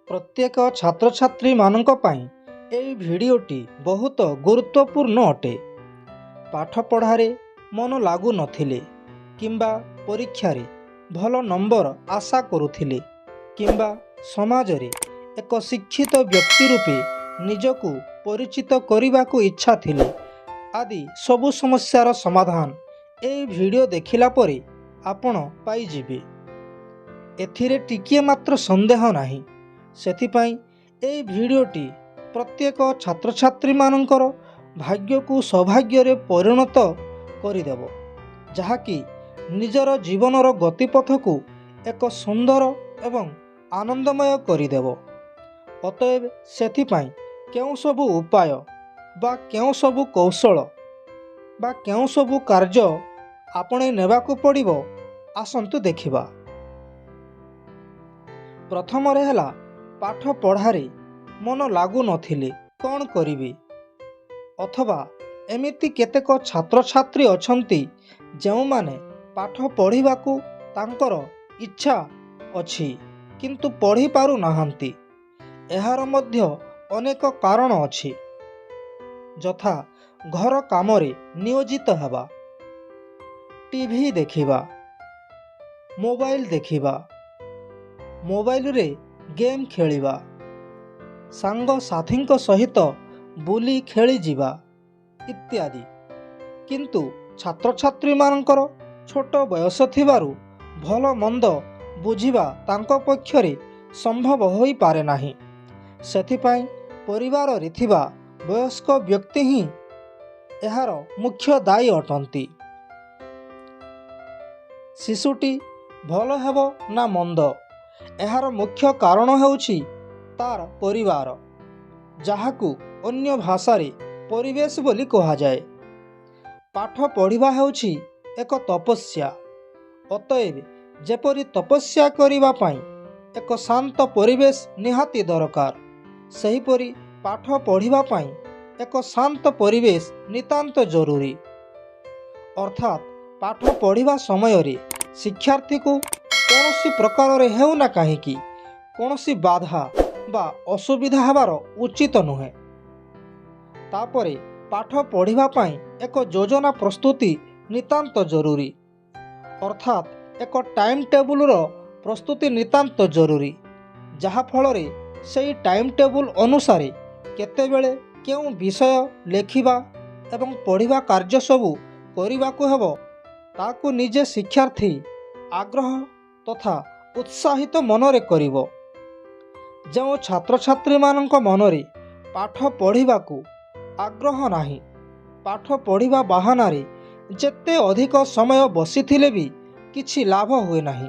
प्रत्येक छात्र छात्री मानक पाई एई भिडियोटी बहुत गुरुत्वपूर्ण अटे। पाठ पढ़ारे मन लागू नथिले किंबा परीक्षा रे भल नंबर आशा करुथिले किंबा समाज रे एक शिक्षित व्यक्ति रूपे निजकु परिचित करने को इच्छा थिले आदि सबु समस्यार समाधान एई भिडियो देखिला परे आपण पाई जिबे। एथिरे टिकिए मात्र संदेह नाही। सेथिपाई एई भिडियोटी प्रत्येक छात्र छात्री मानकर भाग्य को सौभाग्य रे परिणत करिदेव, जहाँकि निजर जीवनर गतिपथ को एक सुंदर एवं आनंदमय करिदेव। अतएव सेथिपाई केउ सबु उपाय बा केउ सबु कौशल बा केउ सबु कार्य आपणे नेबाकू पड़िबो, आसंतु देखिबा। प्रथम रे हला पाठ पढ़ारे मन लागू नथिले कौन करिबी, अथवा एमिति केतेक छात्र छात्री अछंती जेउ माने पाठ पढ़िबाकू तांकर इच्छा अछि किंतु पढ़ी पारु नाहंती। एहार मध्य अनेक कारण अछि, जथा घर कामरे नियोजित हेबा, टीवी देखिबा, मोबाइल देखिबा, मोबाइल रे गेम खेलिबा, सांग साथी सहित बुली खेली जीवा इत्यादि। किंतु छात्र छात्री मानकर छोट बयस थिबारु भल मंद बुझिबा तांको पक्षरे संभव होई पारे नाही। सेथिपाई परिवार रे थिबा वयस्क व्यक्ति ही एहार मुख्य दायी अटंती। शिशुटी भल हेबो ना मंद, एहार मुख्य कारण हेउछि तार परिवार, जहाकू अन्य भाषा रे परिवेश बोली कहा जाए। पाठ पढ़िबा हेउछि एक तपस्या। अतएव जेपरि तपस्या करिबा पाई एक शांत परिवेश निहाती दरकार, सेहीपरि पाठ पढ़िबा पाई एक शांत परिवेश नितांत जरूरी। अर्थात पाठ पढ़िबा समय रे शिक्षार्थी को कौनसी प्रकार रे हेउ ना काहेकि कौनसी बाधा बा असुविधा हेबार उचित नुहे। तापरे पाठ पढ़िबा पाई एक योजना प्रस्तुति नितांत जरूरी। अर्थात एक टाइम टेबुल रो प्रस्तुति नितांत जरूरी, जहा फल रे सेई टाइम टेबुल अनुसारे केतेबेले केउ विषय लेखिबा एवं पढ़िबा कार्य सबु करिबाकू हेबो ताकू निजे शिक्षार्थी आग्रह तथा उत्साहित मनरे करिबो। जो छात्र छात्री मानक मनरे पाठ पढ़िबाकू आग्रह नाही, पाठ पढ़िबा बहाना रे जेते अधिक समय बसिथिले भी किछि लाभ हुए नाही।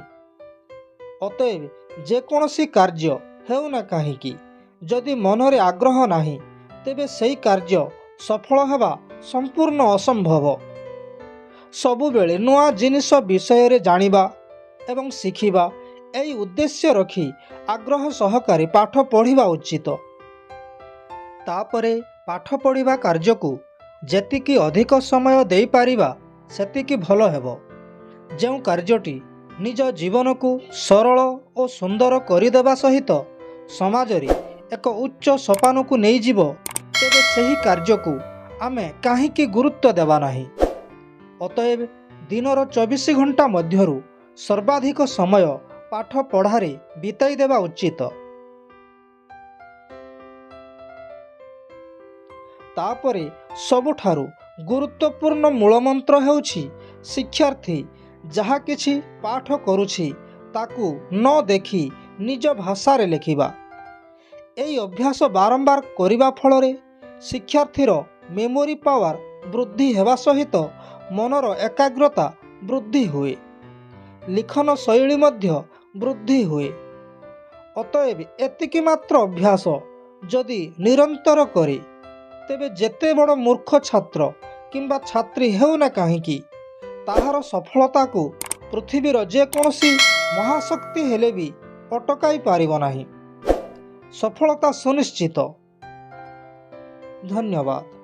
अतएव जेकोसी कार्य हेउ ना काहेकि जदि मनरे आग्रह नाही, तेबे सेई कार्य सफल हेबा संपूर्ण असंभव। सबुबेले नुआ जिनिष विषय रे जानिबा एवं शिखिबा एई उद्देश्य रखी आग्रह सहकारे पाठ पढ़िबा उचित। तापरे पाठ पढ़िबा कार्य को जेतिकी अधिक समय देई पारिबा सेतिकी भल हेबो। जो कार्यटी निज जीवन को सरल और सुंदर करिदेबा सहित समाज रे एक उच्च सोपान को नहीं जीवो, तेबे सही कार्य को आमे काहीकि गुरुत्व देबा नाही। अतएव दिनर 24 घंटा मध्यरु सर्वाधिक समय पाठ पढ़ारे बिताई देबा उचित। तापरे सबुठारु गुरुत्वपूर्ण मूलमंत्र हेउछि शिक्षार्थी जहा किछि पाठ करुछि ताकू न देखि निज भाषा रे लेखिबा। एई अभ्यास बारंबार करिबा फलरे शिक्षार्थीर मेमोरी पावर वृद्धि हेबा सहित मनर एकाग्रता वृद्धि हुए, लिखन शैली मध्य वृद्धि हुए। अतएव एतिकी मात्र अभ्यास जदि निरंतर करे, तेबे जेते बड़ मूर्ख छात्र किंबा छात्री हेउ ना काहेकि ताहार सफलता को पृथ्वीर जेकोसी महाशक्ति हेले भी अटकाई पारिब नाही। सफलता सुनिश्चित। धन्यवाद।